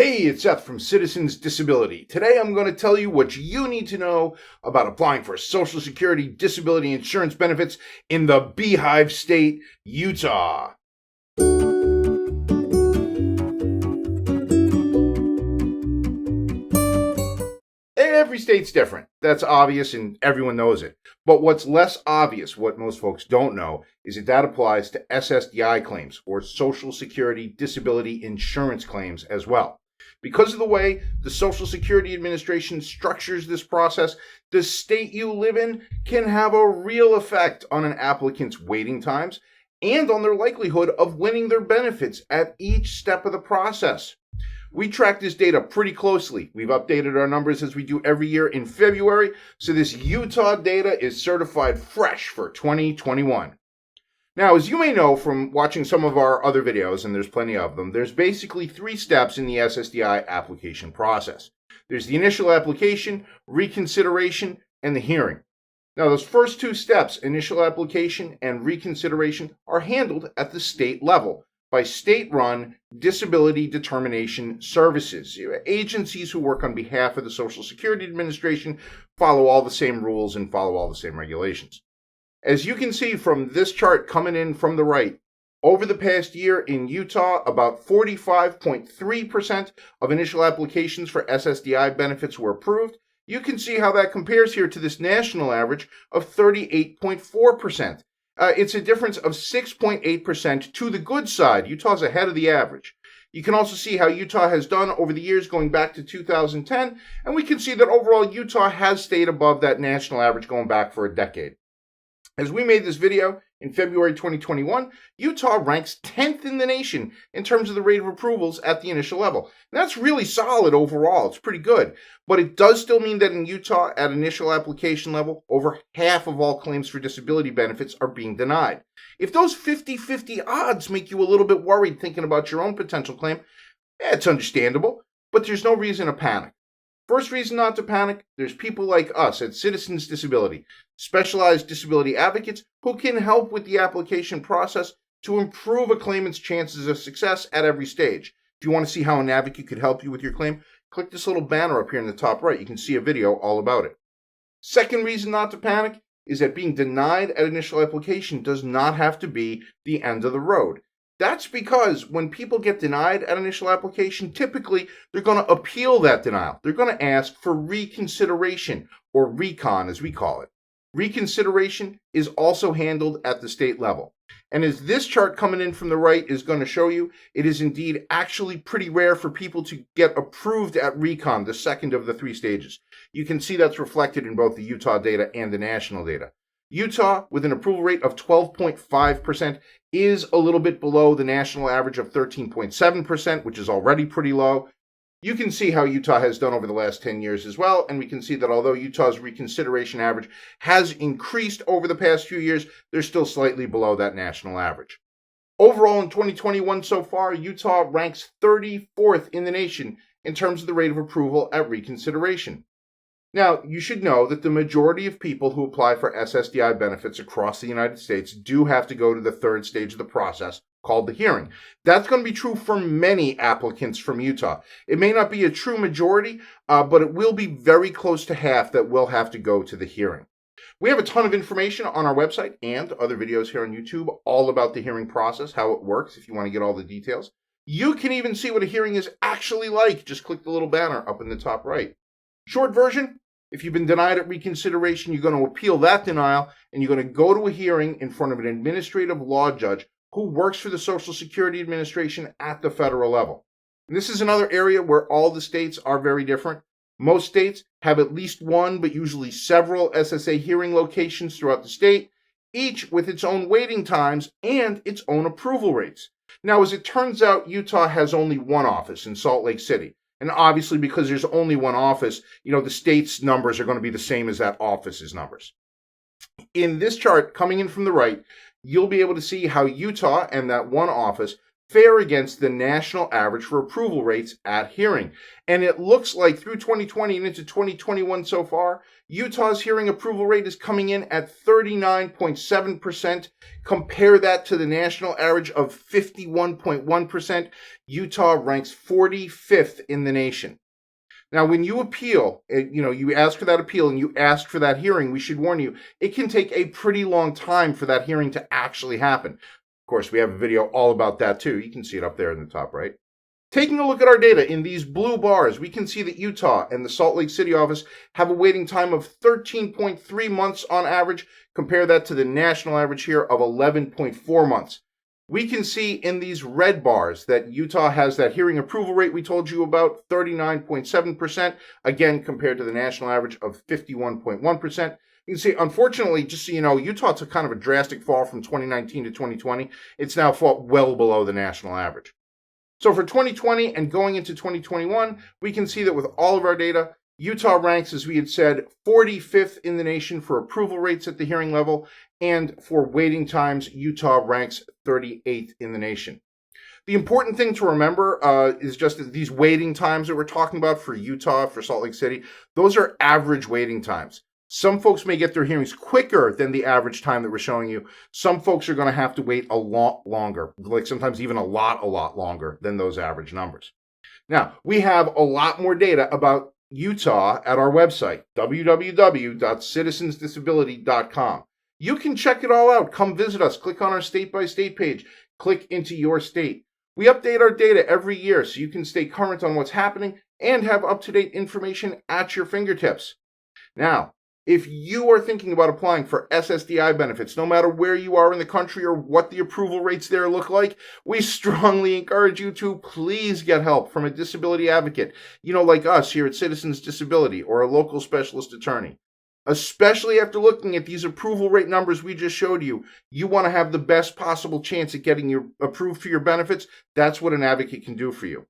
Hey, it's Seth from Citizens Disability. Today I'm going to tell you what you need to know about applying for Social Security disability insurance benefits in the Beehive State, Utah. Every state's different. That's obvious and everyone knows it. But what's less obvious, what most folks don't know, is that applies to SSDI claims, or Social Security disability insurance claims as well. Because of the way the Social Security Administration structures this process, the state you live in can have a real effect on an applicant's waiting times and on their likelihood of winning their benefits at each step of the process. We track this data pretty closely. We've updated our numbers as we do every year in February, so this Utah data is certified fresh for 2021. Now, as you may know from watching some of our other videos, and there's plenty of them, there's basically 3 steps in the SSDI application process. There's the initial application, reconsideration, and the hearing. Now, those first 2 steps, initial application and reconsideration, are handled at the state level by state-run disability determination services. Agencies who work on behalf of the Social Security Administration follow all the same rules and follow all the same regulations. As you can see from this chart coming in from the right, over the past year in Utah, about 45.3% of initial applications for SSDI benefits were approved. You can see how that compares here to this national average of 38.4%. It's a difference of 6.8% to the good side. Utah's ahead of the average. You can also see how Utah has done over the years going back to 2010, and we can see that overall Utah has stayed above that national average going back for a decade. As we made this video in February 2021, Utah ranks 10th in the nation in terms of the rate of approvals at the initial level. And that's really solid overall. It's pretty good. But it does still mean that in Utah, at initial application level, over half of all claims for disability benefits are being denied. If those 50-50 odds make you a little bit worried thinking about your own potential claim, it's understandable, but there's no reason to panic. First reason not to panic, there's people like us at Citizens Disability, specialized disability advocates who can help with the application process to improve a claimant's chances of success at every stage. If you want to see how an advocate could help you with your claim, click this little banner up here in the top right. You can see a video all about it. Second reason not to panic is that being denied at initial application does not have to be the end of the road. That's because when people get denied at initial application, typically they're going to appeal that denial. They're going to ask for reconsideration, or recon as we call it. Reconsideration is also handled at the state level. And as this chart coming in from the right is going to show you, it is indeed actually pretty rare for people to get approved at recon, the second of the 3 stages. You can see that's reflected in both the Utah data and the national data. Utah, with an approval rate of 12.5%, is a little bit below the national average of 13.7%, which is already pretty low. You can see how Utah has done over the last 10 years as well, and we can see that although Utah's reconsideration average has increased over the past few years, they're still slightly below that national average. Overall, in 2021 so far, Utah ranks 34th in the nation in terms of the rate of approval at reconsideration. Now, you should know that the majority of people who apply for SSDI benefits across the United States do have to go to the 3rd stage of the process, called the hearing. That's going to be true for many applicants from Utah. It may not be a true majority, but it will be very close to half that will have to go to the hearing. We have a ton of information on our website and other videos here on YouTube all about the hearing process, how it works, if you want to get all the details. You can even see what a hearing is actually like. Just click the little banner up in the top right. Short version, if you've been denied at reconsideration, you're going to appeal that denial, and you're going to go to a hearing in front of an administrative law judge who works for the Social Security Administration at the federal level. And this is another area where all the states are very different. Most states have at least one, but usually several SSA hearing locations throughout the state, each with its own waiting times and its own approval rates. Now, as it turns out, Utah has only one office in Salt Lake City. And obviously, because there's only one office, the state's numbers are going to be the same as that office's numbers. In this chart coming in from the right, you'll be able to see how Utah and that one office fare against the national average for approval rates at hearing. And it looks like through 2020 and into 2021 so far, Utah's hearing approval rate is coming in at 39.7%. Compare that to the national average of 51.1%. Utah ranks 45th in the nation. Now, when you appeal, you ask for that appeal and you ask for that hearing, we should warn you, it can take a pretty long time for that hearing to actually happen. Of course, we have a video all about that too. You can see it up there in the top right. Taking a look at our data in these blue bars, we can see that Utah and the Salt Lake City office have a waiting time of 13.3 months on average. Compare that to the national average here of 11.4 months. We can see in these red bars that Utah has that hearing approval rate we told you about, 39.7%, again, compared to the national average of 51.1%. You can see, unfortunately, just so you know, Utah took kind of a drastic fall from 2019 to 2020. It's now fallen well below the national average. So for 2020 and going into 2021, we can see that with all of our data, Utah ranks, as we had said, 45th in the nation for approval rates at the hearing level, and for waiting times, Utah ranks 38th in the nation. The important thing to remember is just that these waiting times that we're talking about for Utah, for Salt Lake City, those are average waiting times. Some folks may get their hearings quicker than the average time that we're showing you. Some folks are going to have to wait a lot longer, like sometimes even a lot longer than those average numbers. Now, we have a lot more data about Utah at our website, www.citizensdisability.com. You can check it all out. Come visit us. Click on our state-by-state page. Click into your state. We update our data every year so you can stay current on what's happening and have up-to-date information at your fingertips. Now, if you are thinking about applying for SSDI benefits, no matter where you are in the country or what the approval rates there look like, we strongly encourage you to please get help from a disability advocate, like us here at Citizens Disability, or a local specialist attorney. Especially after looking at these approval rate numbers we just showed you, you want to have the best possible chance at getting you approved for your benefits. That's what an advocate can do for you.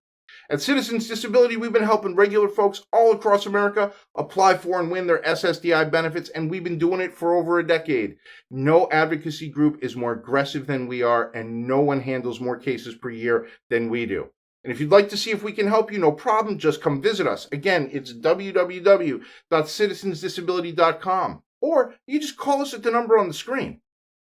At Citizens Disability, we've been helping regular folks all across America apply for and win their SSDI benefits, and we've been doing it for over a decade. No advocacy group is more aggressive than we are, and no one handles more cases per year than we do. And if you'd like to see if we can help you, no problem, just come visit us. Again, it's www.citizensdisability.com, or you just call us at the number on the screen.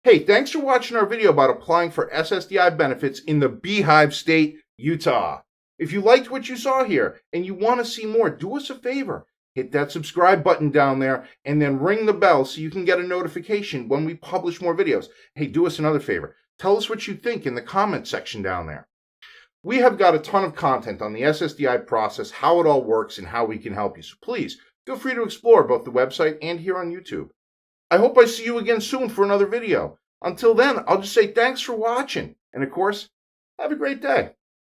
Hey, thanks for watching our video about applying for SSDI benefits in the Beehive State, Utah. If you liked what you saw here and you want to see more, do us a favor. Hit that subscribe button down there and then ring the bell so you can get a notification when we publish more videos. Hey, do us another favor. Tell us what you think in the comment section down there. We have got a ton of content on the SSDI process, how it all works, and how we can help you. So please, feel free to explore both the website and here on YouTube. I hope I see you again soon for another video. Until then, I'll just say thanks for watching. And of course, have a great day.